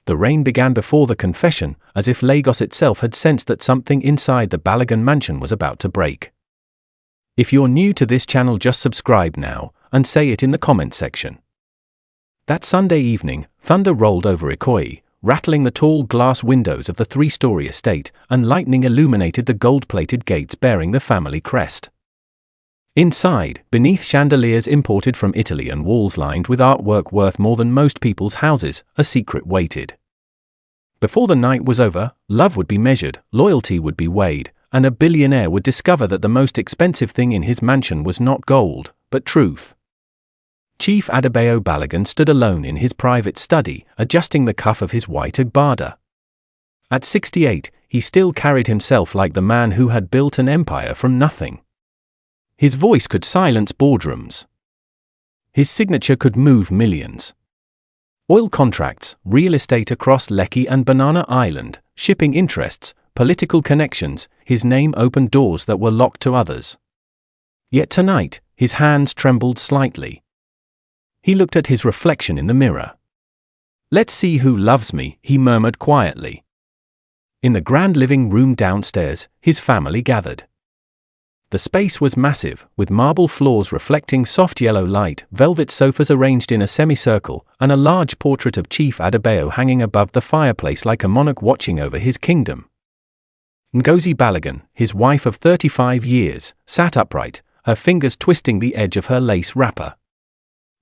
The rain began before the confession, as if Lagos itself had sensed that something inside the Balogun mansion was about to break. If you're new to this channel, just subscribe now, and say it in the comment section. That Sunday evening, thunder rolled over Ikoyi, rattling the tall glass windows of the three-story estate, and lightning illuminated the gold-plated gates bearing the family crest. Inside, beneath chandeliers imported from Italy and walls lined with artwork worth more than most people's houses, a secret waited. Before the night was over, love would be measured, loyalty would be weighed, and a billionaire would discover that the most expensive thing in his mansion was not gold, but truth. Chief Adebayo Balogun stood alone in his private study, adjusting the cuff of his white agbada. At 68, he still carried himself like the man who had built an empire from nothing. His voice could silence boardrooms. His signature could move millions. Oil contracts, real estate across Lekki and Banana Island, shipping interests, political connections, his name opened doors that were locked to others. Yet tonight, his hands trembled slightly. He looked at his reflection in the mirror. "Let's see who loves me," he murmured quietly. In the grand living room downstairs, his family gathered. The space was massive, with marble floors reflecting soft yellow light, velvet sofas arranged in a semicircle, and a large portrait of Chief Adebayo hanging above the fireplace like a monarch watching over his kingdom. Ngozi Balogun, his wife of 35 years, sat upright, her fingers twisting the edge of her lace wrapper.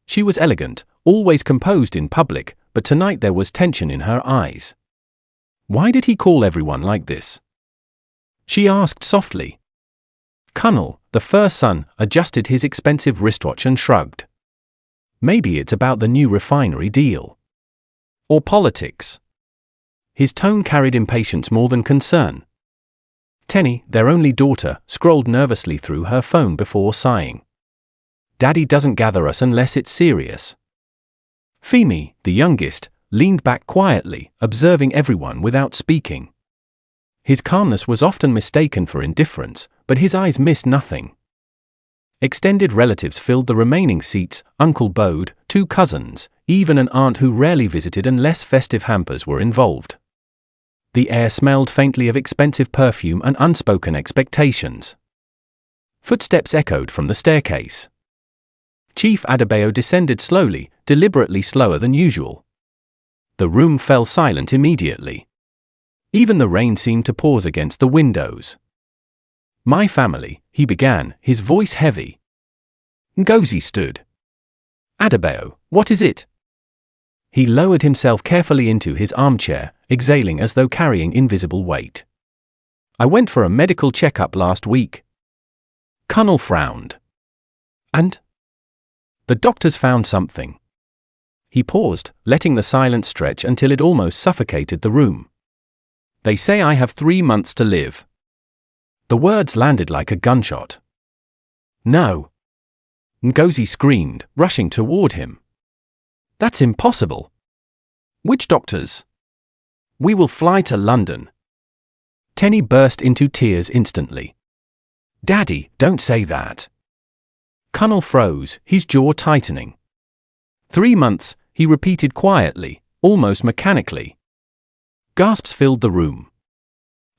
She was elegant, always composed in public, but tonight there was tension in her eyes. "Why did he call everyone like this?" she asked softly. Kunal, the first son, adjusted his expensive wristwatch and shrugged. "Maybe it's about the new refinery deal. Or politics." His tone carried impatience more than concern. Tenny, their only daughter, scrolled nervously through her phone before sighing. "Daddy doesn't gather us unless it's serious." Femi, the youngest, leaned back quietly, observing everyone without speaking. His calmness was often mistaken for indifference, but his eyes missed nothing. Extended relatives filled the remaining seats: Uncle Bode, two cousins, even an aunt who rarely visited unless festive hampers were involved. The air smelled faintly of expensive perfume and unspoken expectations. Footsteps echoed from the staircase. Chief Adebayo descended slowly, deliberately slower than usual. The room fell silent immediately. Even the rain seemed to pause against the windows. "My family," he began, his voice heavy. Ngozi stood. "Adebayo, what is it?" He lowered himself carefully into his armchair, exhaling as though carrying invisible weight. "I went for a medical checkup last week." Kunal frowned. "And?" "The doctors found something." He paused, letting the silence stretch until it almost suffocated the room. "They say I have 3 months to live." The words landed like a gunshot. "No!" Ngozi screamed, rushing toward him. "That's impossible." "Which doctors?" "We will fly to London." Tenny burst into tears instantly. "Daddy, don't say that." Kunal froze, his jaw tightening. 3 months, he repeated quietly, almost mechanically. Gasps filled the room.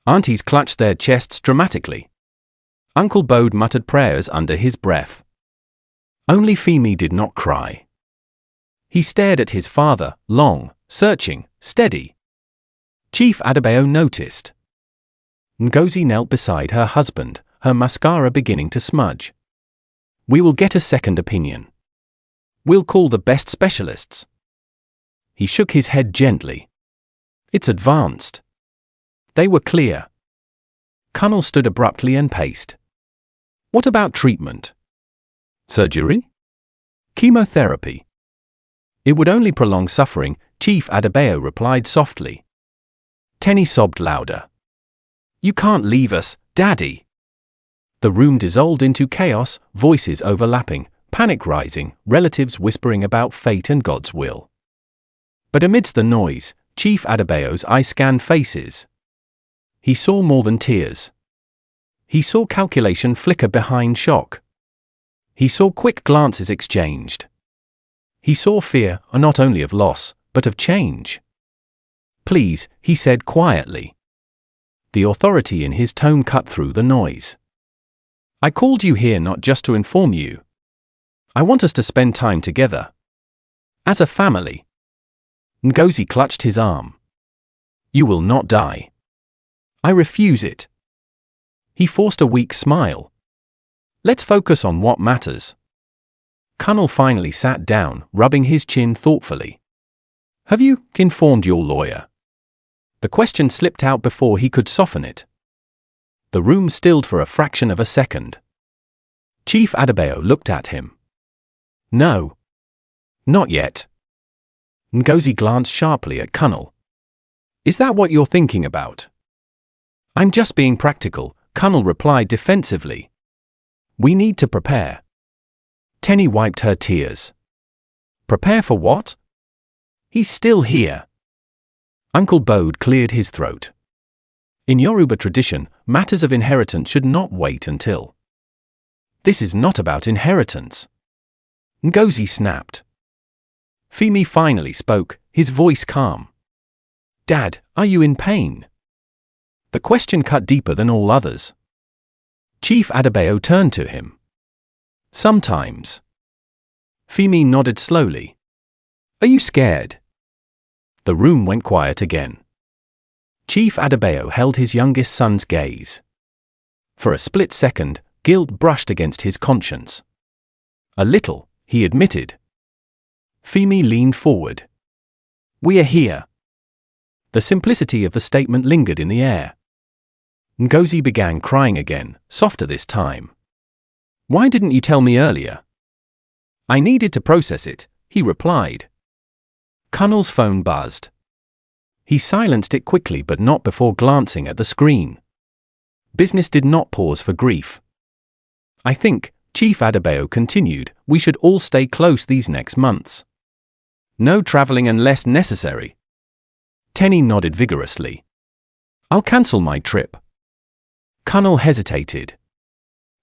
Aunties clutched their chests dramatically. Uncle Bode muttered prayers under his breath. Only Femi did not cry. He stared at his father, long, searching, steady. Chief Adebayo noticed. Ngozi knelt beside her husband, her mascara beginning to smudge. "We will get a second opinion. We'll call the best specialists." He shook his head gently. "It's advanced." They were clear. Kunal stood abruptly and paced. "What about treatment?" "Surgery?" "Chemotherapy." "It would only prolong suffering," Chief Adebayo replied softly. Tenny sobbed louder. "You can't leave us, Daddy." The room dissolved into chaos, voices overlapping, panic rising, relatives whispering about fate and God's will. But amidst the noise, Chief Adebayo's eyes scanned faces. He saw more than tears. He saw calculation flicker behind shock. He saw quick glances exchanged. He saw fear, not only of loss, but of change. Please, he said quietly. The authority in his tone cut through the noise. I called you here not just to inform you. I want us to spend time together. As a family. Ngozi clutched his arm. You will not die. I refuse it. He forced a weak smile. Let's focus on what matters. Colonel finally sat down, rubbing his chin thoughtfully. Have you informed your lawyer? The question slipped out before he could soften it. The room stilled for a fraction of a second. Chief Adebayo looked at him. No. Not yet. Ngozi glanced sharply at Colonel. Is that what you're thinking about? I'm just being practical, Colonel replied defensively. We need to prepare. Tenny wiped her tears. Prepare for what? He's still here. Uncle Bode cleared his throat. In Yoruba tradition, matters of inheritance should not wait until. This is not about inheritance. Ngozi snapped. Femi finally spoke, his voice calm. Dad, are you in pain? The question cut deeper than all others. Chief Adebayo turned to him. Sometimes. Femi nodded slowly. Are you scared? The room went quiet again. Chief Adebayo held his youngest son's gaze. For a split second, guilt brushed against his conscience. A little, he admitted. Femi leaned forward. We are here. The simplicity of the statement lingered in the air. Ngozi began crying again, softer this time. Why didn't you tell me earlier? I needed to process it, he replied. Colonel's phone buzzed. He silenced it quickly but not before glancing at the screen. Business did not pause for grief. I think, Chief Adebayo continued, we should all stay close these next months. No traveling unless necessary. Tenny nodded vigorously. I'll cancel my trip. Colonel hesitated.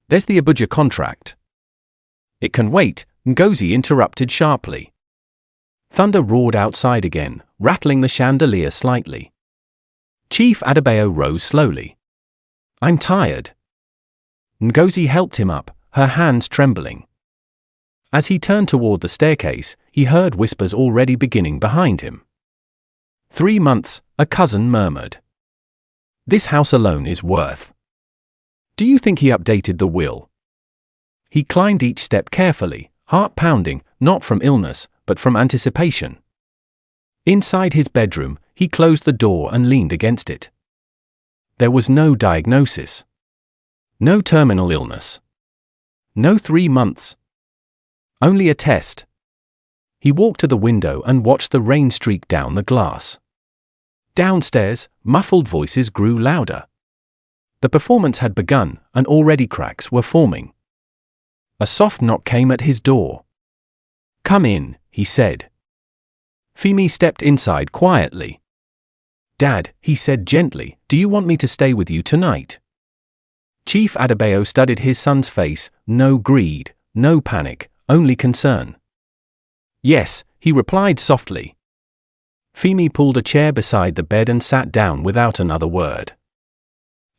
There's the Abuja contract. It can wait, Ngozi interrupted sharply. Thunder roared outside again, rattling the chandelier slightly. Chief Adebayo rose slowly. I'm tired. Ngozi helped him up, her hands trembling. As he turned toward the staircase, he heard whispers already beginning behind him. 3 months, a cousin murmured. This house alone is worth. Do you think he updated the will? He climbed each step carefully, heart pounding, not from illness, but from anticipation. Inside his bedroom, he closed the door and leaned against it. There was no diagnosis. No terminal illness. No 3 months. Only a test. He walked to the window and watched the rain streak down the glass. Downstairs, muffled voices grew louder. The performance had begun, and already cracks were forming. A soft knock came at his door. Come in, he said. Femi stepped inside quietly. Dad, he said gently, do you want me to stay with you tonight? Chief Adebayo studied his son's face, no greed, no panic, only concern. Yes, he replied softly. Femi pulled a chair beside the bed and sat down without another word.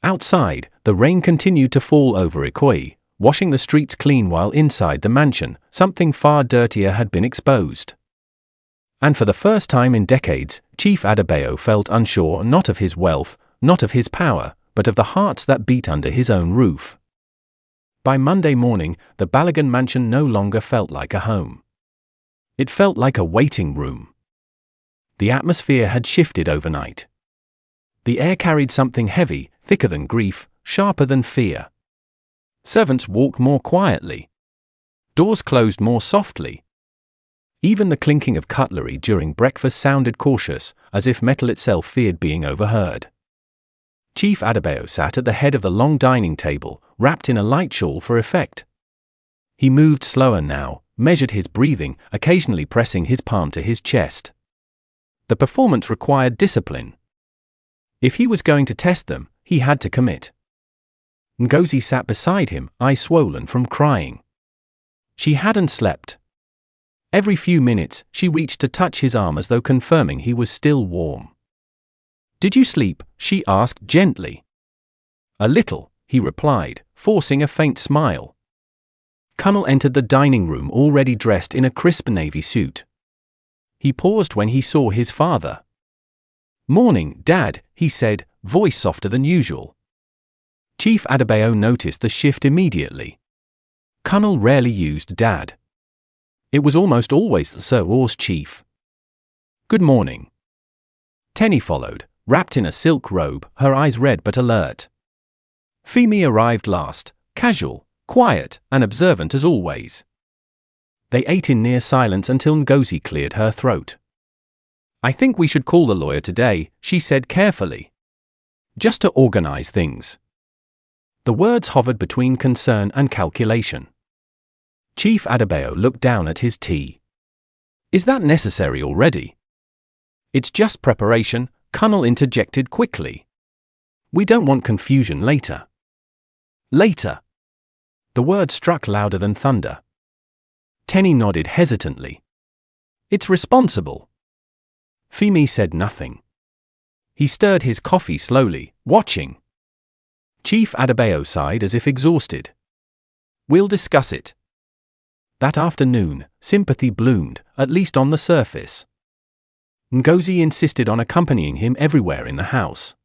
Outside, the rain continued to fall over Ikoyi, washing the streets clean while inside the mansion, something far dirtier had been exposed. And for the first time in decades, Chief Adebayo felt unsure not of his wealth, not of his power, but of the hearts that beat under his own roof. By Monday morning, the Balogun mansion no longer felt like a home. It felt like a waiting room. The atmosphere had shifted overnight. The air carried something heavy, thicker than grief, sharper than fear. Servants walked more quietly. Doors closed more softly. Even the clinking of cutlery during breakfast sounded cautious, as if metal itself feared being overheard. Chief Adebayo sat at the head of the long dining table, wrapped in a light shawl for effect. He moved slower now, measured his breathing, occasionally pressing his palm to his chest. The performance required discipline. If he was going to test them, he had to commit. Ngozi sat beside him, eyes swollen from crying. She hadn't slept. Every few minutes, she reached to touch his arm as though confirming he was still warm. Did you sleep? She asked gently. A little, he replied, forcing a faint smile. Connell entered the dining room already dressed in a crisp navy suit. He paused when he saw his father. "Morning, Dad," he said, voice softer than usual. Chief Adebayo noticed the shift immediately. Connell rarely used Dad. It was almost always the Sir Or's chief. "Good morning." Tenny followed, wrapped in a silk robe, her eyes red but alert. Femi arrived last, casual, quiet, and observant as always. They ate in near silence until Ngozi cleared her throat. "I think we should call the lawyer today," she said carefully. "Just to organize things." The words hovered between concern and calculation. Chief Adebayo looked down at his tea. "Is that necessary already?" "It's just preparation," Connell interjected quickly. "We don't want confusion later." Later. The word struck louder than thunder. Tenny nodded hesitantly. "It's responsible." Femi said nothing. He stirred his coffee slowly, watching. Chief Adebayo sighed as if exhausted. "We'll discuss it." That afternoon, sympathy bloomed, at least on the surface. Ngozi insisted on accompanying him everywhere in the house.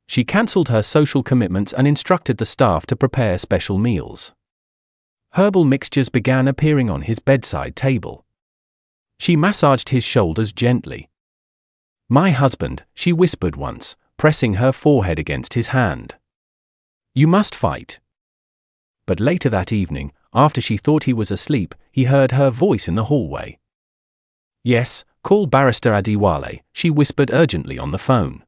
She cancelled her social commitments and instructed the staff to prepare special meals. Herbal mixtures began appearing on his bedside table. She massaged his shoulders gently. "My husband," she whispered once, pressing her forehead against his hand. "You must fight." But later that evening, after she thought he was asleep, he heard her voice in the hallway. "Yes, call Barrister Adewale," she whispered urgently on the phone.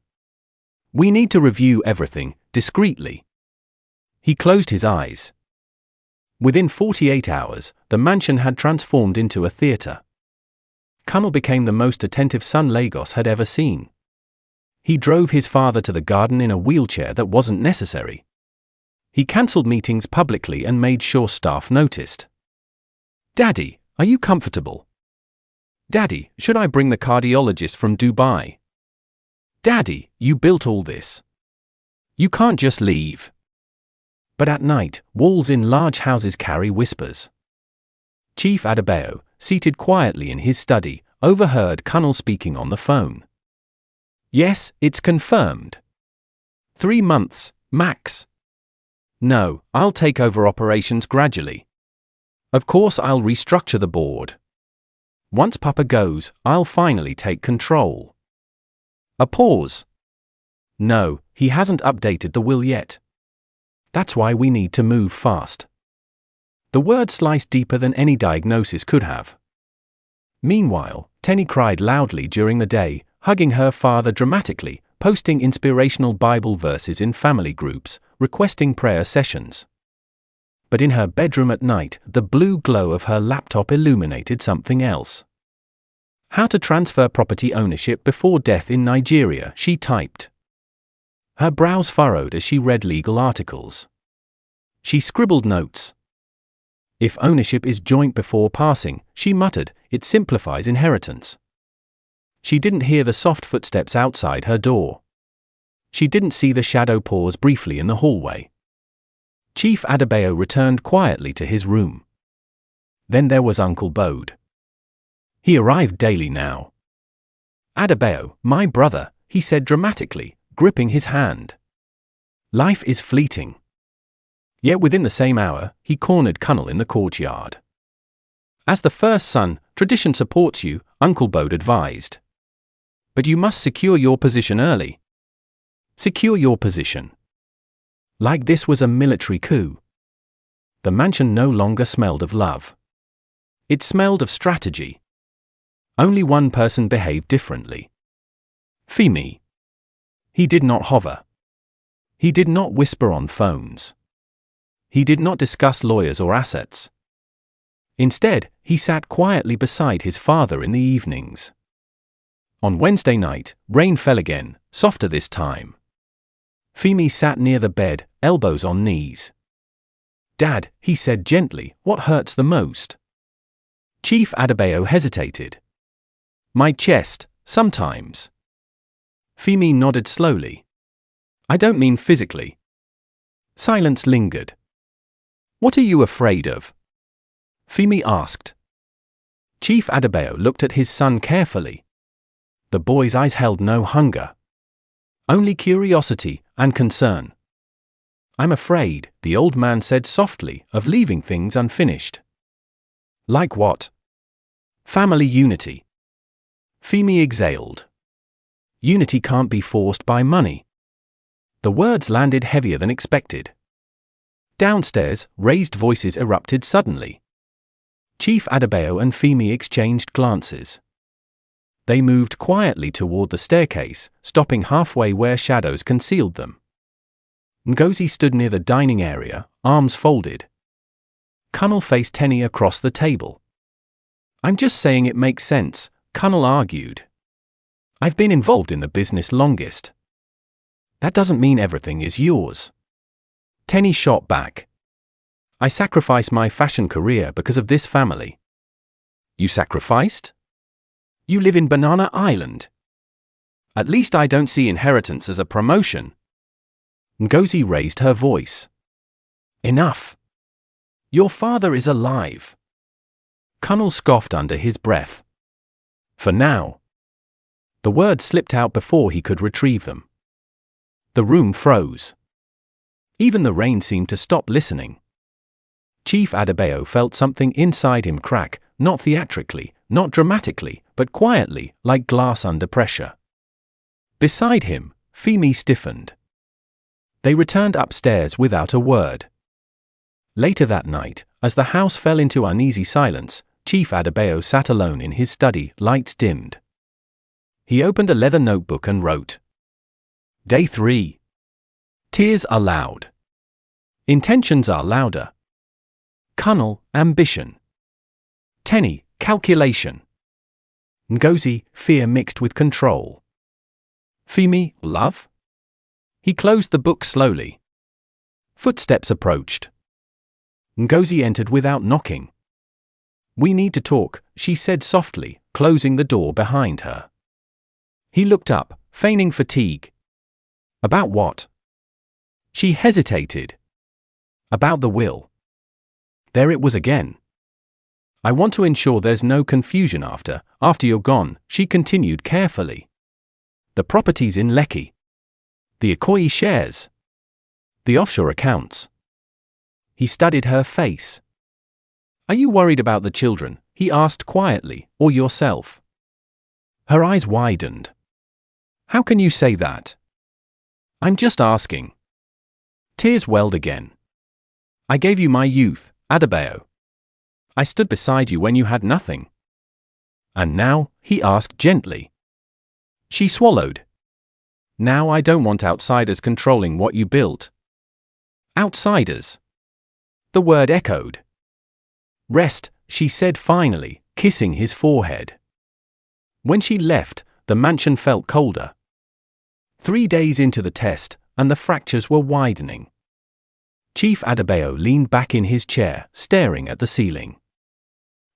"We need to review everything, discreetly." He closed his eyes. Within 48 hours, the mansion had transformed into a theatre. Connell became the most attentive son Lagos had ever seen. He drove his father to the garden in a wheelchair that wasn't necessary. He cancelled meetings publicly and made sure staff noticed. "Daddy, are you comfortable?" "Daddy, should I bring the cardiologist from Dubai?" "Daddy, you built all this. You can't just leave." But at night, walls in large houses carry whispers. Chief Adebayo, seated quietly in his study, overheard Connell speaking on the phone. "Yes, it's confirmed. 3 months, max. No, I'll take over operations gradually. Of course I'll restructure the board. Once Papa goes, I'll finally take control." A pause. "No, he hasn't updated the will yet. That's why we need to move fast." The word sliced deeper than any diagnosis could have. Meanwhile, Tenny cried loudly during the day, hugging her father dramatically, posting inspirational Bible verses in family groups, requesting prayer sessions. But in her bedroom at night, the blue glow of her laptop illuminated something else. "How to transfer property ownership before death in Nigeria," she typed. Her brows furrowed as she read legal articles. She scribbled notes. "If ownership is joint before passing," she muttered, "it simplifies inheritance." She didn't hear the soft footsteps outside her door. She didn't see the shadow pause briefly in the hallway. Chief Adebayo returned quietly to his room. Then there was Uncle Bode. He arrived daily now. "Adebayo, my brother," he said dramatically, gripping his hand. "Life is fleeting." Yet within the same hour, he cornered Connell in the courtyard. "As the first son, tradition supports you," Uncle Bode advised. "But you must secure your position early." Secure your position. Like this was a military coup. The mansion no longer smelled of love. It smelled of strategy. Only one person behaved differently. Femi. He did not hover. He did not whisper on phones. He did not discuss lawyers or assets. Instead, he sat quietly beside his father in the evenings. On Wednesday night, rain fell again, softer this time. Femi sat near the bed, elbows on knees. "Dad," he said gently, "what hurts the most?" Chief Adebayo hesitated. "My chest, sometimes." Femi nodded slowly. I don't mean physically. Silence lingered. What are you afraid of? Femi asked. Chief Adebayo looked at his son carefully. The boy's eyes held no hunger. Only curiosity and concern. I'm afraid, the old man said softly, of leaving things unfinished. Like what? Family unity. Femi exhaled. Unity can't be forced by money. The words landed heavier than expected. Downstairs, raised voices erupted suddenly. Chief Adebayo and Femi exchanged glances. They moved quietly toward the staircase, stopping halfway where shadows concealed them. Ngozi stood near the dining area, arms folded. Colonel faced Tenny across the table. I'm just saying it makes sense, Colonel argued. I've been involved in the business longest. That doesn't mean everything is yours. Tenny shot back. I sacrificed my fashion career because of this family. You sacrificed? You live in Banana Island. At least I don't see inheritance as a promotion. Ngozi raised her voice. Enough. Your father is alive. Colonel scoffed under his breath. For now. The words slipped out before he could retrieve them. The room froze. Even the rain seemed to stop listening. Chief Adebayo felt something inside him crack, not theatrically, not dramatically, but quietly, like glass under pressure. Beside him, Femi stiffened. They returned upstairs without a word. Later that night, as the house fell into uneasy silence, Chief Adebayo sat alone in his study, lights dimmed. He opened a leather notebook and wrote. Day 3. Tears are loud. Intentions are louder. Colonel, ambition. Tenny, calculation. Ngozi, fear mixed with control. Femi, love? He closed the book slowly. Footsteps approached. Ngozi entered without knocking. We need to talk, she said softly, closing the door behind her. He looked up, feigning fatigue. About what? She hesitated. About the will. There it was again. I want to ensure there's no confusion after you're gone, she continued carefully. The properties in Lekki. The Ikoyi shares. The offshore accounts. He studied her face. Are you worried about the children, he asked quietly, or yourself? Her eyes widened. How can you say that? I'm just asking. Tears welled again. I gave you my youth, Adebayo. I stood beside you when you had nothing. And now, he asked gently. She swallowed. Now I don't want outsiders controlling what you built. Outsiders. The word echoed. Rest, she said finally, kissing his forehead. When she left, the mansion felt colder. 3 days into the test, and the fractures were widening. Chief Adebayo leaned back in his chair, staring at the ceiling.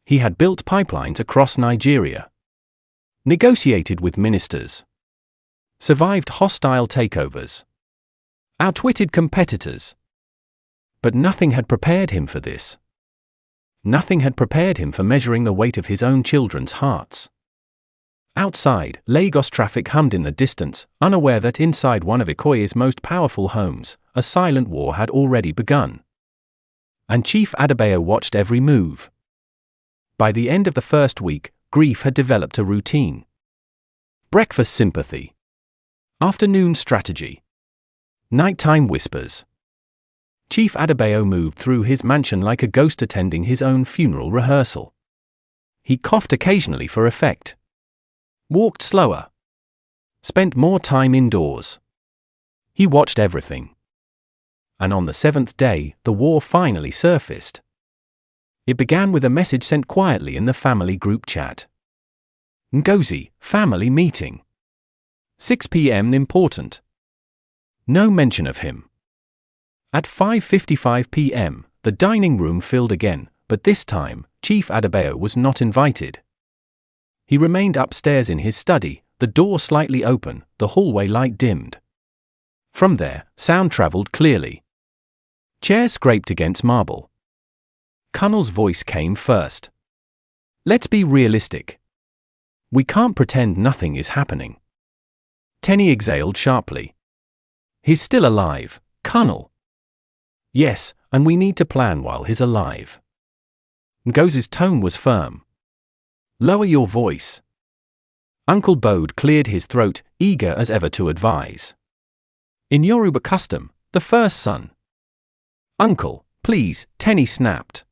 He had built pipelines across Nigeria. Negotiated with ministers. Survived hostile takeovers. Outwitted competitors. But nothing had prepared him for this. Nothing had prepared him for measuring the weight of his own children's hearts. Outside, Lagos traffic hummed in the distance, unaware that inside one of Ikoyi's most powerful homes, a silent war had already begun. And Chief Adebayo watched every move. By the end of the first week, grief had developed a routine. Breakfast sympathy. Afternoon strategy. Nighttime whispers. Chief Adebayo moved through his mansion like a ghost attending his own funeral rehearsal. He coughed occasionally for effect. Walked slower. Spent more time indoors. He watched everything. And on the 7th day, the war finally surfaced. It began with a message sent quietly in the family group chat. Ngozi, family meeting. 6 p.m. important. No mention of him. At 5:55 p.m., the dining room filled again, but this time, Chief Adebayo was not invited. He remained upstairs in his study, the door slightly open, the hallway light dimmed. From there, sound traveled clearly. Chair scraped against marble. Cunnell's voice came first. Let's be realistic. We can't pretend nothing is happening. Tenny exhaled sharply. He's still alive, Cunnell. Yes, and we need to plan while he's alive. Ngozi's tone was firm. Lower your voice. Uncle Bode cleared his throat, eager as ever to advise. In Yoruba custom, the first son. Uncle, please, Tenny snapped.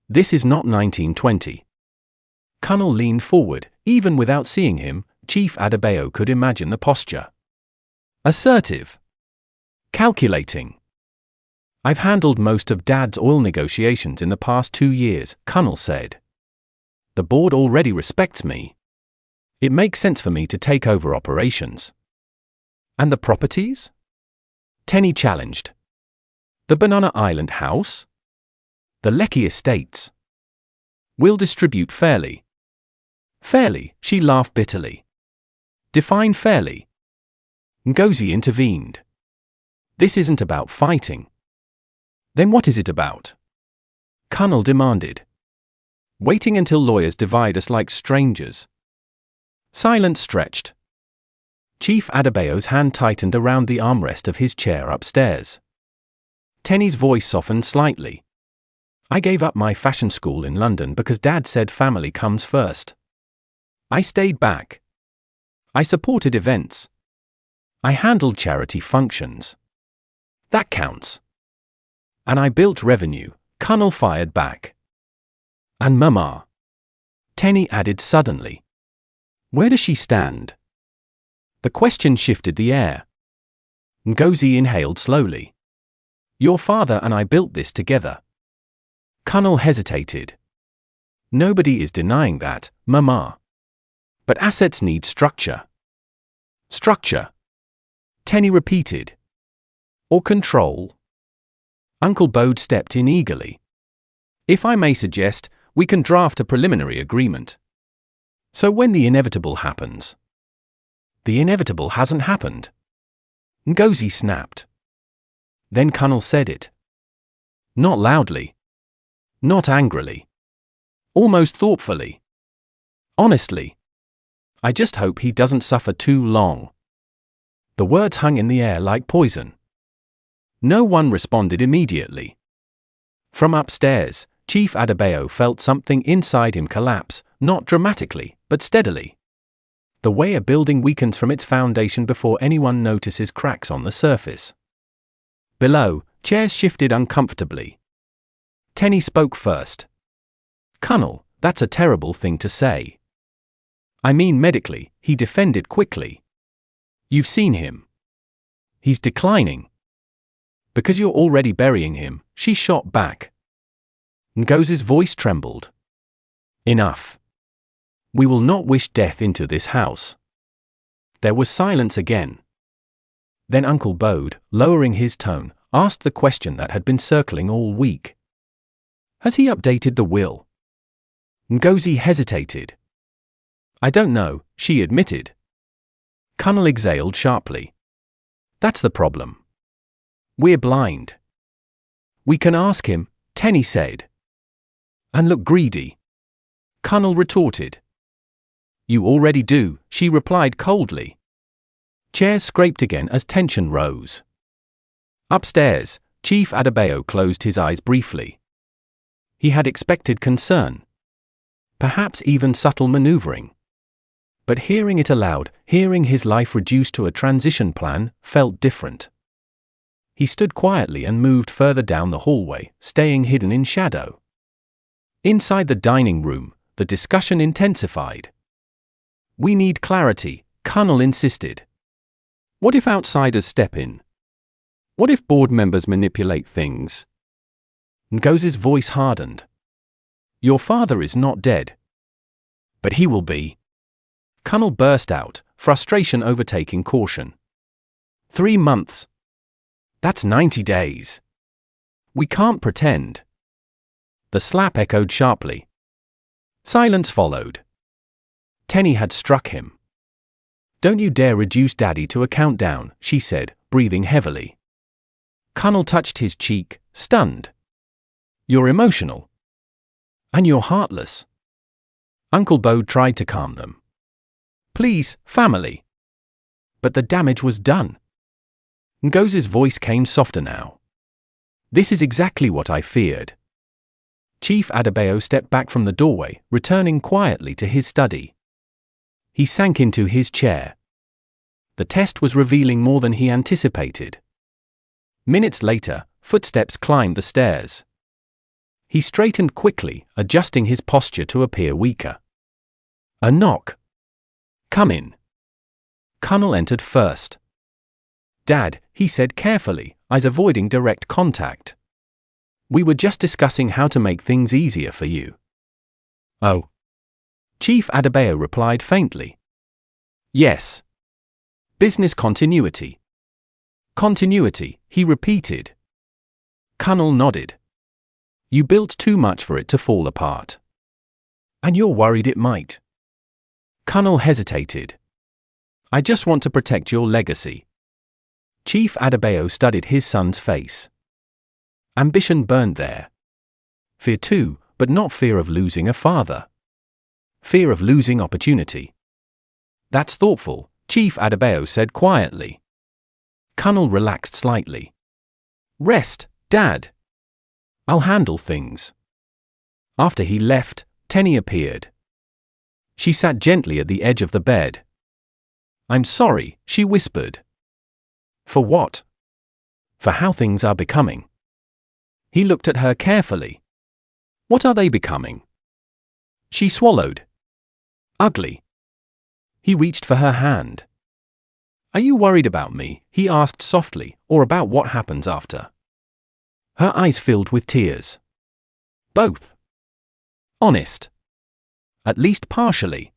This is not 1920. Cunnell leaned forward. Even without seeing him, Chief Adebayo could imagine the posture. Assertive. Calculating. I've handled most of Dad's oil negotiations in the past 2 years, Cunnell said. The board already respects me. It makes sense for me to take over operations. And the properties? Tenny challenged. The Banana Island house? The Lekki estates? We'll distribute fairly. Fairly, she laughed bitterly. Define fairly. Ngozi intervened. This isn't about fighting. Then what is it about? Cunnell demanded. Waiting until lawyers divide us like strangers. Silence stretched. Chief Adebayo's hand tightened around the armrest of his chair upstairs. Tenny's voice softened slightly. I gave up my fashion school in London because Dad said family comes first. I stayed back. I supported events. I handled charity functions. That counts. And I built revenue, Cunnell fired back. And Mama? Tenny added suddenly. Where does she stand? The question shifted the air. Ngozi inhaled slowly. Your father and I built this together. Cunnell hesitated. Nobody is denying that, Mama. But assets need structure. Structure. Tenny repeated. Or control. Uncle Bode stepped in eagerly. If I may suggest, we can draft a preliminary agreement. So when the inevitable happens. The inevitable hasn't happened. Ngozi snapped. Then Cunnell said it. Not loudly. Not angrily. Almost thoughtfully. Honestly. I just hope he doesn't suffer too long. The words hung in the air like poison. No one responded immediately. From upstairs, Chief Adebayo felt something inside him collapse, not dramatically, but steadily. The way a building weakens from its foundation before anyone notices cracks on the surface. Below, chairs shifted uncomfortably. Tenny spoke first. Cunnell, that's a terrible thing to say. I mean medically, he defended quickly. You've seen him. He's declining. Because you're already burying him, she shot back. Ngozi's voice trembled. Enough. We will not wish death into this house. There was silence again. Then Uncle Bode, lowering his tone, asked the question that had been circling all week. Has he updated the will? Ngozi hesitated. I don't know, she admitted. Cunnell exhaled sharply. That's the problem. We're blind. We can ask him, Tenny said. And look greedy. Cunnell retorted. You already do, she replied coldly. Chairs scraped again as tension rose. Upstairs, Chief Adebayo closed his eyes briefly. He had expected concern. Perhaps even subtle maneuvering. But hearing it aloud, hearing his life reduced to a transition plan, felt different. He stood quietly and moved further down the hallway, staying hidden in shadow. Inside the dining room, the discussion intensified. We need clarity, Cunnell insisted. What if outsiders step in? What if board members manipulate things? Ngozi's voice hardened. Your father is not dead. But he will be. Cunnell burst out, frustration overtaking caution. 3 months. That's 90 days. We can't pretend. The slap echoed sharply. Silence followed. Tenny had struck him. Don't you dare reduce Daddy to a countdown, she said, breathing heavily. Colonel touched his cheek, stunned. You're emotional. And you're heartless. Uncle Bode tried to calm them. Please, family. But the damage was done. Ngozi's voice came softer now. This is exactly what I feared. Chief Adebayo stepped back from the doorway, returning quietly to his study. He sank into his chair. The test was revealing more than he anticipated. Minutes later, footsteps climbed the stairs. He straightened quickly, adjusting his posture to appear weaker. A knock. Come in. Colonel entered first. Dad, he said carefully, eyes avoiding direct contact. We were just discussing how to make things easier for you. Oh. Chief Adebayo replied faintly. Yes. Business continuity. Continuity, he repeated. Colonel nodded. You built too much for it to fall apart. And you're worried it might. Colonel hesitated. I just want to protect your legacy. Chief Adebayo studied his son's face. Ambition burned there. Fear too, but not fear of losing a father. Fear of losing opportunity. That's thoughtful, Chief Adebayo said quietly. Colonel relaxed slightly. Rest, Dad. I'll handle things. After he left, Tenny appeared. She sat gently at the edge of the bed. I'm sorry, she whispered. For what? For how things are becoming. He looked at her carefully. What are they becoming? She swallowed. Ugly. He reached for her hand. Are you worried about me, he asked softly, or about what happens after? Her eyes filled with tears. Both. Honest. At least partially.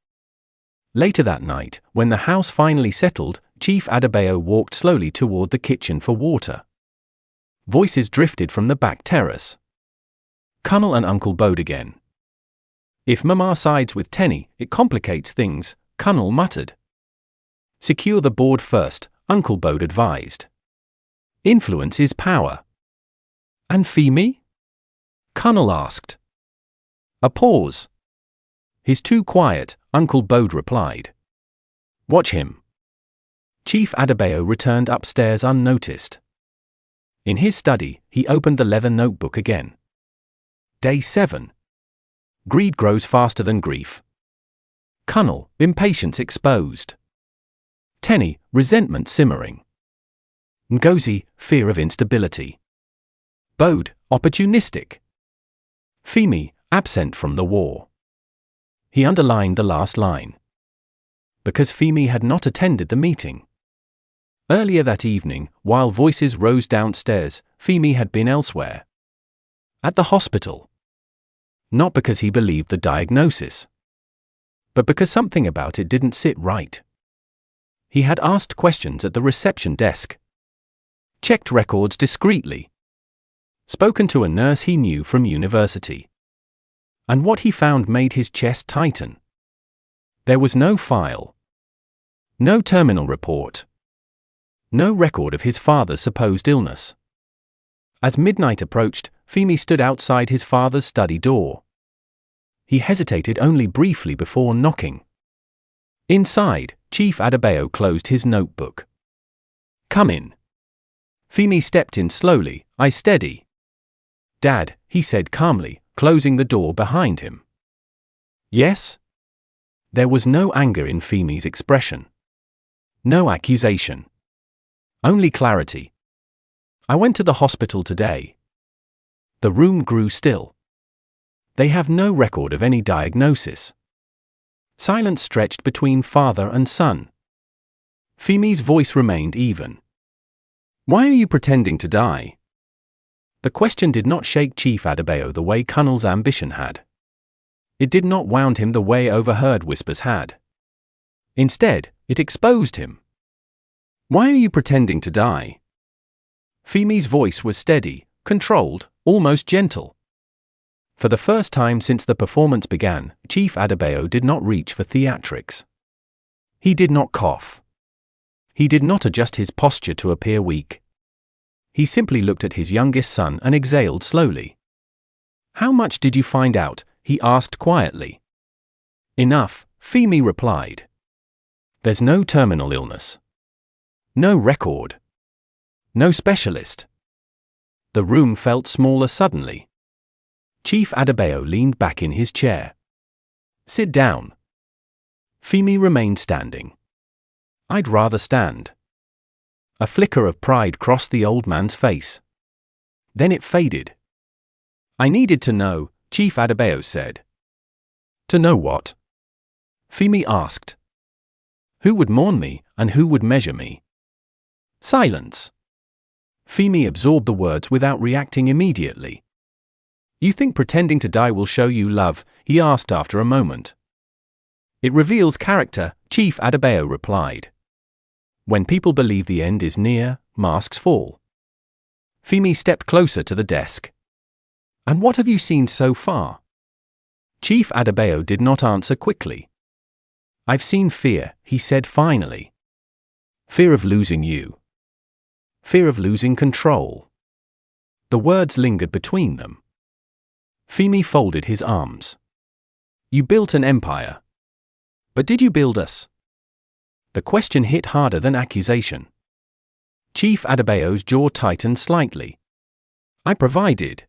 Later that night, when the house finally settled, Chief Adebayo walked slowly toward the kitchen for water. Voices drifted from the back terrace. Colonel and Uncle Bode again. If Mama sides with Tenny, it complicates things, Colonel muttered. Secure the board first, Uncle Bode advised. Influence is power. And Femi? Colonel asked. A pause. He's too quiet, Uncle Bode replied. Watch him. Chief Adebayo returned upstairs unnoticed. In his study, he opened the leather notebook again. Day 7. Greed grows faster than grief. Colonel, impatience exposed. Tenny, resentment simmering. Ngozi, fear of instability. Bode, opportunistic. Femi, absent from the war. He underlined the last line. Because Femi had not attended the meeting. Earlier that evening, while voices rose downstairs, Femi had been elsewhere. At the hospital. Not because he believed the diagnosis, but because something about it didn't sit right. He had asked questions at the reception desk. Checked records discreetly. Spoken to a nurse he knew from university. And what he found made his chest tighten. There was no file. No terminal report. No record of his father's supposed illness. As midnight approached, Femi stood outside his father's study door. He hesitated only briefly before knocking. Inside, Chief Adebayo closed his notebook. Come in. Femi stepped in slowly, eyes steady. Dad, he said calmly, closing the door behind him. Yes? There was no anger in Femi's expression. No accusation. Only clarity. I went to the hospital today. The room grew still. They have no record of any diagnosis. Silence stretched between father and son. Femi's voice remained even. Why are you pretending to die? The question did not shake Chief Adebayo the way Colonel's ambition had. It did not wound him the way overheard whispers had. Instead, it exposed him. Why are you pretending to die? Femi's voice was steady, controlled, almost gentle. For the first time since the performance began, Chief Adebayo did not reach for theatrics. He did not cough. He did not adjust his posture to appear weak. He simply looked at his youngest son and exhaled slowly. "How much did you find out?" he asked quietly. "Enough," Femi replied. "There's no terminal illness. No record. No specialist." The room felt smaller suddenly. Chief Adebayo leaned back in his chair. "Sit down." Femi remained standing. "I'd rather stand." A flicker of pride crossed the old man's face. Then it faded. "I needed to know," Chief Adebayo said. "To know what?" Femi asked. "Who would mourn me, and who would measure me?" Silence. Femi absorbed the words without reacting immediately. "You think pretending to die will show you love?" he asked after a moment. "It reveals character," Chief Adebayo replied. "When people believe the end is near, masks fall." Femi stepped closer to the desk. "And what have you seen so far?" Chief Adebayo did not answer quickly. "I've seen fear," he said finally. "Fear of losing you. Fear of losing control." The words lingered between them. Femi folded his arms. "You built an empire. But did you build us?" The question hit harder than accusation. Chief Adebayo's jaw tightened slightly. "I provided."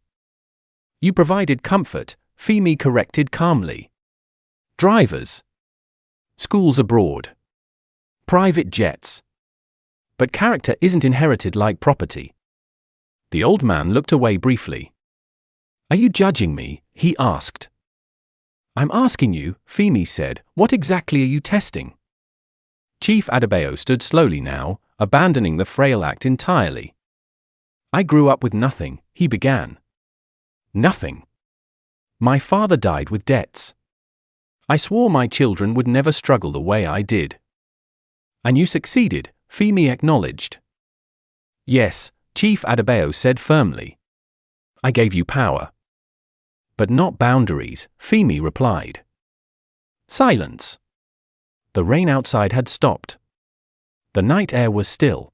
"You provided comfort," Femi corrected calmly. "Drivers. Schools abroad. Private jets. But character isn't inherited like property." The old man looked away briefly. "Are you judging me?" he asked. "I'm asking you," Femi said, "what exactly are you testing?" Chief Adebayo stood slowly now, abandoning the frail act entirely. "I grew up with nothing," he began. "Nothing. My father died with debts. I swore my children would never struggle the way I did." "And you succeeded," Femi acknowledged. "Yes," Chief Adebayo said firmly. "I gave you power." "But not boundaries," Femi replied. Silence. The rain outside had stopped. The night air was still.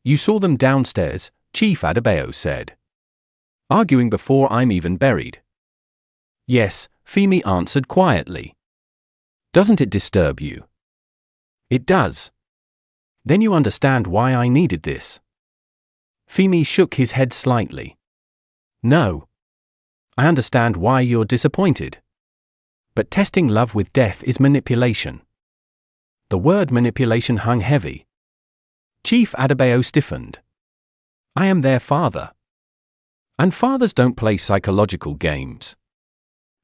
"You saw them downstairs," Chief Adebayo said. "Arguing before I'm even buried." "Yes," Femi answered quietly. "Doesn't it disturb you?" "It does." "Then you understand why I needed this." Femi shook his head slightly. "No. I understand why you're disappointed. But testing love with death is manipulation." The word manipulation hung heavy. Chief Adebayo stiffened. "I am their father. And fathers don't play psychological games."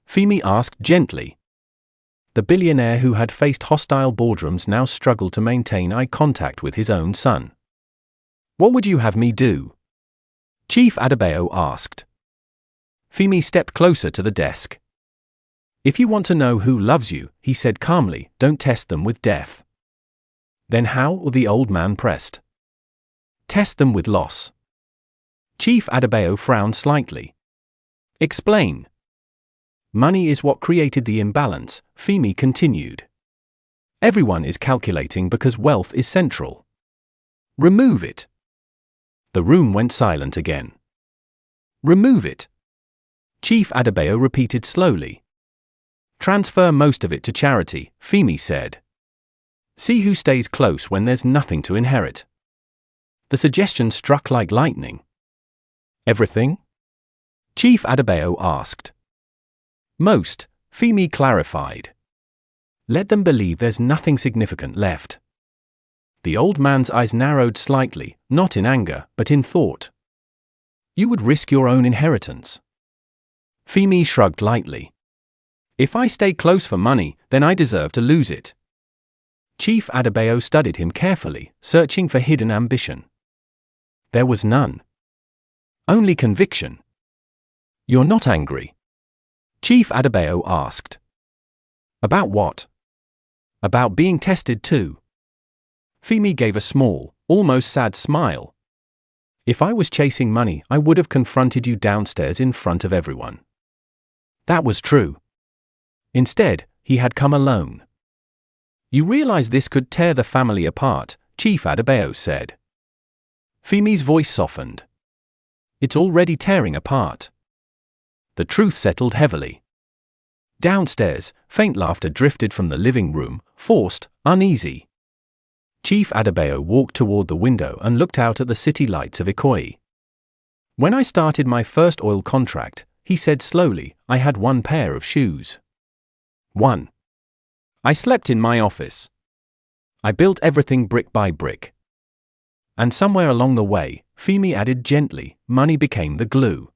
Femi asked gently. The billionaire who had faced hostile boardrooms now struggled to maintain eye contact with his own son. "What would you have me do?" Chief Adebayo asked. Femi stepped closer to the desk. "If you want to know who loves you," he said calmly, "don't test them with death." "Then how?" the old man pressed. "Test them with loss." Chief Adebayo frowned slightly. "Explain." "Money is what created the imbalance," Femi continued. "Everyone is calculating because wealth is central. Remove it." The room went silent again. "Remove it." Chief Adebayo repeated slowly. "Transfer most of it to charity," Femi said. "See who stays close when there's nothing to inherit." The suggestion struck like lightning. "Everything?" Chief Adebayo asked. "Most," Femi clarified. "Let them believe there's nothing significant left." The old man's eyes narrowed slightly, not in anger, but in thought. "You would risk your own inheritance." Femi shrugged lightly. "If I stay close for money, then I deserve to lose it." Chief Adebayo studied him carefully, searching for hidden ambition. There was none. Only conviction. "You're not angry?" Chief Adebayo asked. "About what?" "About being tested too." Femi gave a small, almost sad smile. "If I was chasing money, I would have confronted you downstairs in front of everyone." That was true. Instead, he had come alone. You realize this could tear the family apart, Chief Adebayo said. Femi's voice softened. It's already tearing apart. The truth settled heavily. Downstairs, faint laughter drifted from the living room, forced, uneasy. Chief Adebayo walked toward the window and looked out at the city lights of Ikoyi. When I started my first oil contract, he said slowly, I had one pair of shoes. One. I slept in my office. I built everything brick by brick. And somewhere along the way, Femi added gently, money became the glue.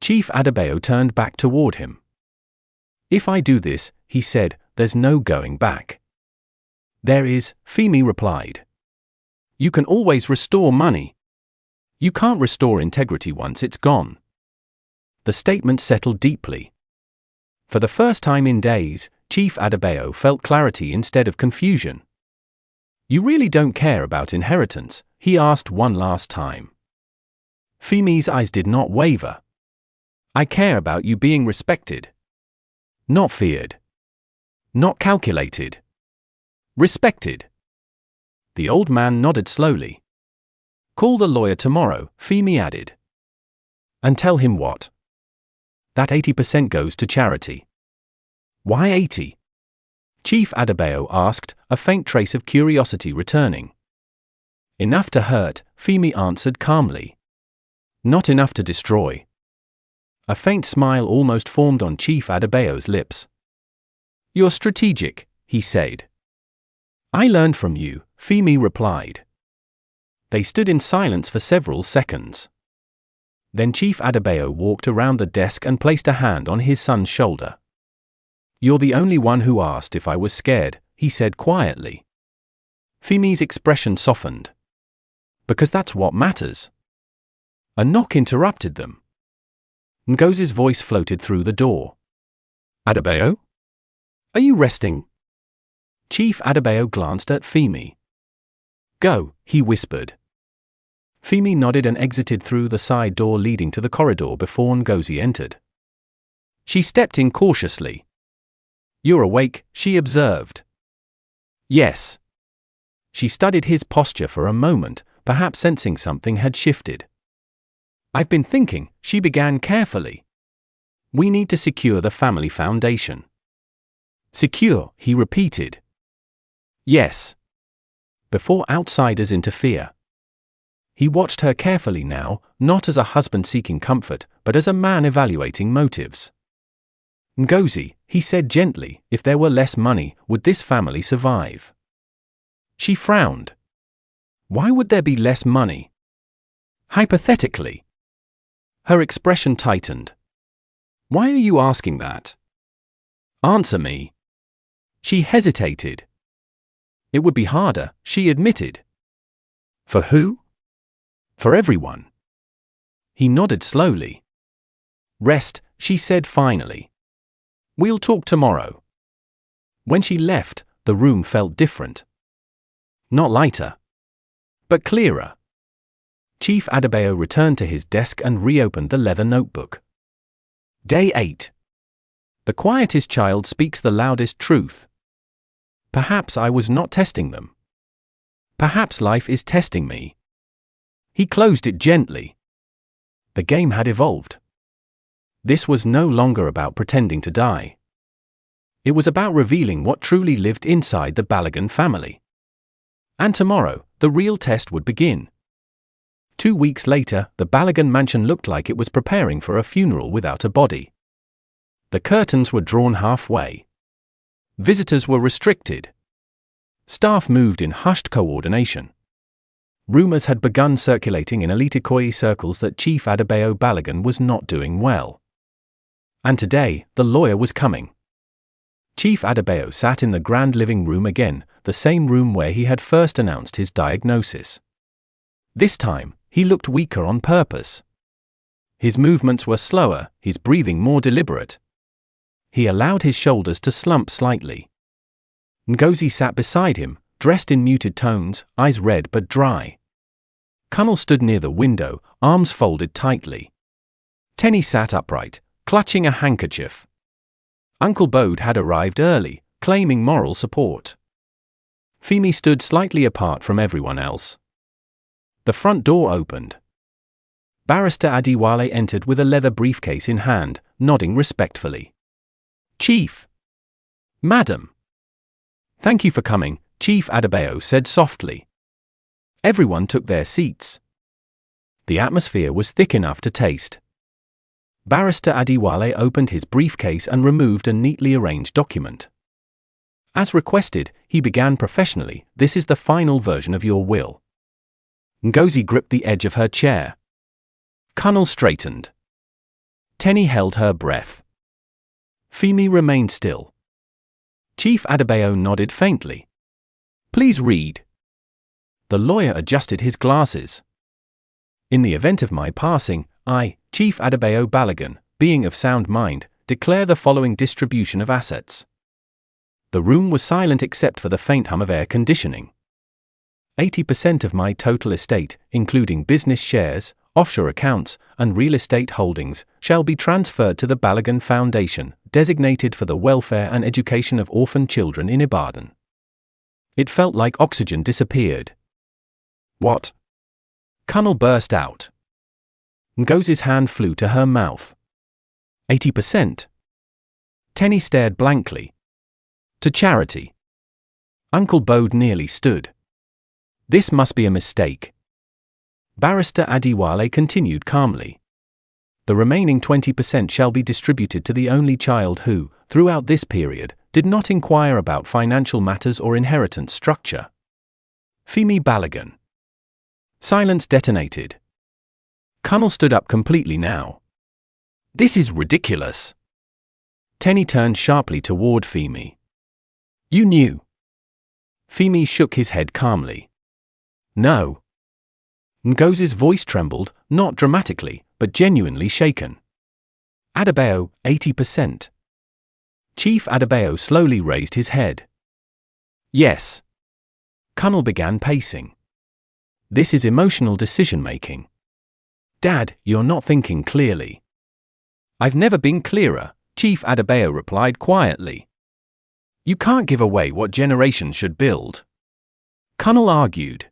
Chief Adebayo turned back toward him. If I do this, he said, there's no going back. There is, Femi replied. You can always restore money. You can't restore integrity once it's gone. The statement settled deeply. For the first time in days, Chief Adebayo felt clarity instead of confusion. You really don't care about inheritance? He asked one last time. Femi's eyes did not waver. I care about you being respected. Not feared. Not calculated. Respected. The old man nodded slowly. Call the lawyer tomorrow, Femi added. And tell him what? That 80% goes to charity. Why 80? Chief Adebayo asked, a faint trace of curiosity returning. Enough to hurt, Femi answered calmly. Not enough to destroy. A faint smile almost formed on Chief Adebayo's lips. You're strategic, he said. I learned from you, Femi replied. They stood in silence for several seconds. Then Chief Adebayo walked around the desk and placed a hand on his son's shoulder. You're the only one who asked if I was scared, he said quietly. Femi's expression softened. Because that's what matters. A knock interrupted them. Ngozi's voice floated through the door. Adebayo? Are you resting? Chief Adebayo glanced at Femi. Go, he whispered. Femi nodded and exited through the side door leading to the corridor before Ngozi entered. She stepped in cautiously. You're awake, she observed. Yes. She studied his posture for a moment, perhaps sensing something had shifted. I've been thinking, she began carefully. We need to secure the family foundation. Secure, he repeated. Yes. Before outsiders interfere. He watched her carefully now, not as a husband seeking comfort, but as a man evaluating motives. Ngozi, he said gently, if there were less money, would this family survive? She frowned. Why would there be less money? Hypothetically. Her expression tightened. Why are you asking that? Answer me. She hesitated. It would be harder, she admitted. For who? For everyone. He nodded slowly. Rest, she said finally. We'll talk tomorrow. When she left, the room felt different. Not lighter, but clearer. Chief Adebayo returned to his desk and reopened the leather notebook. Day 8. The quietest child speaks the loudest truth. Perhaps I was not testing them. Perhaps life is testing me. He closed it gently. The game had evolved. This was no longer about pretending to die. It was about revealing what truly lived inside the Balogun family. And tomorrow, the real test would begin. 2 weeks later, the Balogun mansion looked like it was preparing for a funeral without a body. The curtains were drawn halfway. Visitors were restricted. Staff moved in hushed coordination. Rumors had begun circulating in elite Ikoyi circles that Chief Adebayo Balogun was not doing well. And today, the lawyer was coming. Chief Adebayo sat in the grand living room again, the same room where he had first announced his diagnosis. This time, he looked weaker on purpose. His movements were slower, his breathing more deliberate. He allowed his shoulders to slump slightly. Ngozi sat beside him, dressed in muted tones, eyes red but dry. Kunal stood near the window, arms folded tightly. Tenny sat upright, clutching a handkerchief. Uncle Bode had arrived early, claiming moral support. Femi stood slightly apart from everyone else. The front door opened. Barrister Adewale entered with a leather briefcase in hand, nodding respectfully. "Chief." "Madam." "Thank you for coming," Chief Adebayo said softly. Everyone took their seats. The atmosphere was thick enough to taste. Barrister Adewale opened his briefcase and removed a neatly arranged document. As requested, he began professionally, "This is the final version of your will." Ngozi gripped the edge of her chair. Colonel straightened. Tenny held her breath. Femi remained still. Chief Adebayo nodded faintly. "Please read." The lawyer adjusted his glasses. "In the event of my passing, I, Chief Adebayo Balogun, being of sound mind, declare the following distribution of assets." The room was silent except for the faint hum of air conditioning. 80% of my total estate, including business shares, offshore accounts, and real estate holdings, shall be transferred to the Balogun Foundation, designated for the welfare and education of orphan children in Ibadan. It felt like oxygen disappeared. "What?" Colonel burst out. Ngozi's hand flew to her mouth. 80%. Tenny stared blankly. "To charity." Uncle Bode nearly stood. "This must be a mistake." Barrister Adewale continued calmly. "The remaining 20% shall be distributed to the only child who, throughout this period, did not inquire about financial matters or inheritance structure. Femi Balogun." Silence detonated. Colonel stood up completely now. "This is ridiculous." Tenny turned sharply toward Femi. "You knew." Femi shook his head calmly. "No." Ngozi's voice trembled, not dramatically, but genuinely shaken. "Adebayo, 80%. Chief Adebayo slowly raised his head. "Yes." Colonel began pacing. "This is emotional decision-making." "Dad, you're not thinking clearly." "I've never been clearer," Chief Adebayo replied quietly. "You can't give away what generations should build." Colonel argued.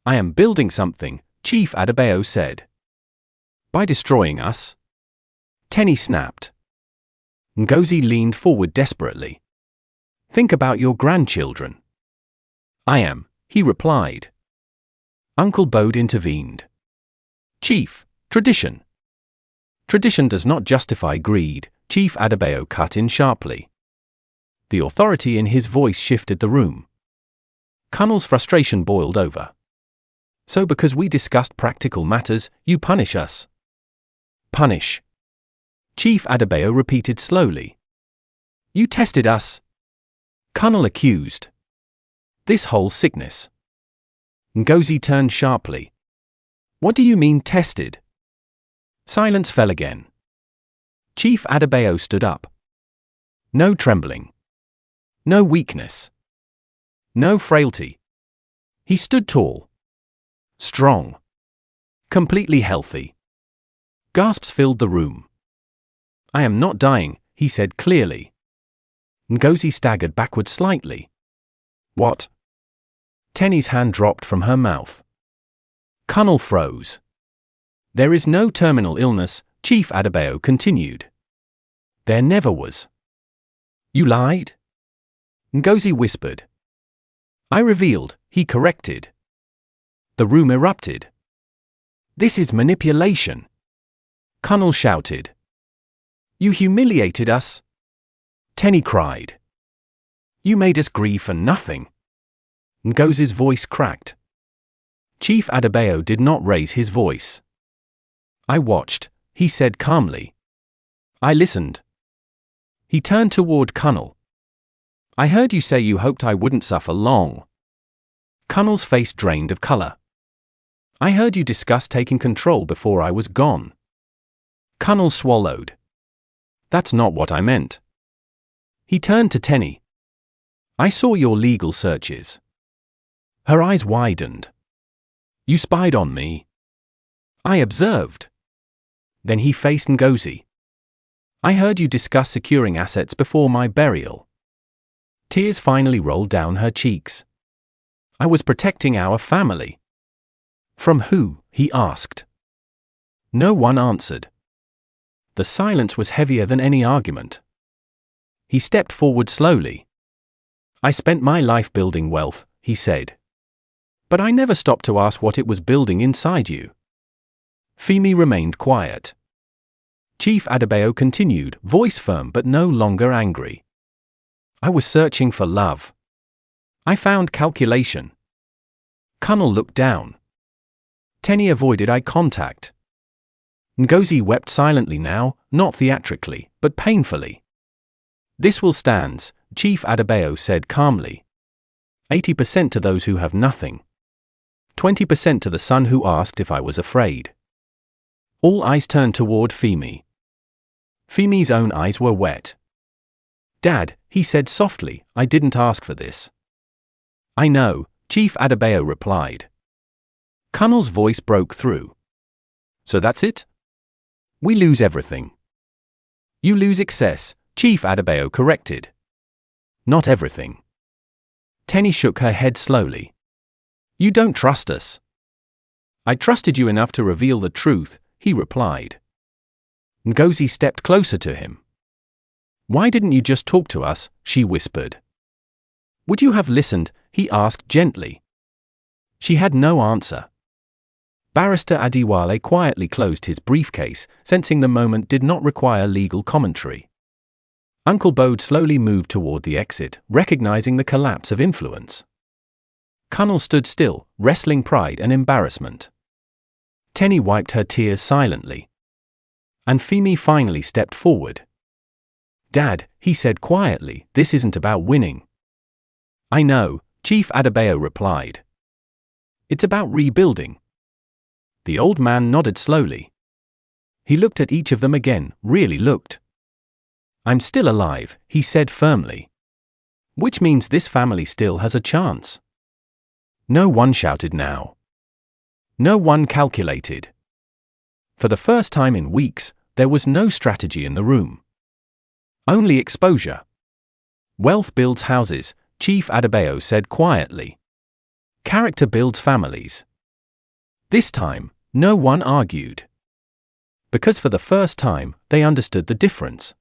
"I am building something," Chief Adebayo said. "By destroying us?" Tenny snapped. Ngozi leaned forward desperately. "Think about your grandchildren." "I am," he replied. Uncle Bode intervened. "Chief, tradition." "Tradition does not justify greed," Chief Adebayo cut in sharply. The authority in his voice shifted the room. Colonel's frustration boiled over. "So because we discussed practical matters, you punish us?" "Punish?" Chief Adebayo repeated slowly. "You tested us?" Colonel accused. "This whole sickness." Ngozi turned sharply. "What do you mean tested?" Silence fell again. Chief Adebayo stood up. No trembling. No weakness. No frailty. He stood tall. Strong. Completely healthy. Gasps filled the room. "I am not dying," he said clearly. Ngozi staggered backward slightly. "What?" Tenny's hand dropped from her mouth. Colonel froze. "There is no terminal illness," Chief Adebayo continued. "There never was." "You lied?" Ngozi whispered. "I revealed," he corrected. The room erupted. "This is manipulation!" Colonel shouted. "You humiliated us!" Tenny cried. "You made us grieve for nothing!" Ngozi's voice cracked. Chief Adebayo did not raise his voice. "I watched," he said calmly. "I listened." He turned toward Colonel. "I heard you say you hoped I wouldn't suffer long." Colonel's face drained of color. "I heard you discuss taking control before I was gone." Colonel swallowed. "That's not what I meant." He turned to Tenny. "I saw your legal searches." Her eyes widened. "You spied on me." "I observed." Then he faced Ngozi. "I heard you discuss securing assets before my burial." Tears finally rolled down her cheeks. I was protecting our family. From who? He asked. No one answered. The silence was heavier than any argument. He stepped forward slowly. I spent my life building wealth, he said. But I never stopped to ask what it was building inside you. Femi remained quiet. Chief Adebayo continued, voice firm but no longer angry. I was searching for love. I found calculation. Colonel looked down. Tenny avoided eye contact. Ngozi wept silently now, not theatrically, but painfully. This will stand, Chief Adebayo said calmly. 80% to those who have nothing. 20% to the son who asked if I was afraid. All eyes turned toward Femi. Femi's own eyes were wet. Dad, he said softly, I didn't ask for this. I know, Chief Adebayo replied. Colonel's voice broke through. So that's it? We lose everything. You lose excess, Chief Adebayo corrected. Not everything. Tenny shook her head slowly. You don't trust us. I trusted you enough to reveal the truth, he replied. Ngozi stepped closer to him. Why didn't you just talk to us? She whispered. Would you have listened? He asked gently. She had no answer. Barrister Adewale quietly closed his briefcase, sensing the moment did not require legal commentary. Uncle Bode slowly moved toward the exit, recognizing the collapse of influence. Colonel stood still, wrestling pride and embarrassment. Tenny wiped her tears silently. And Femi finally stepped forward. Dad, he said quietly, this isn't about winning. I know, Chief Adebayo replied. It's about rebuilding. The old man nodded slowly. He looked at each of them again, really looked. I'm still alive, he said firmly. Which means this family still has a chance. No one shouted now. No one calculated. For the first time in weeks, there was no strategy in the room. Only exposure. Wealth builds houses, Chief Adebayo said quietly. Character builds families. This time, no one argued. Because for the first time, they understood the difference.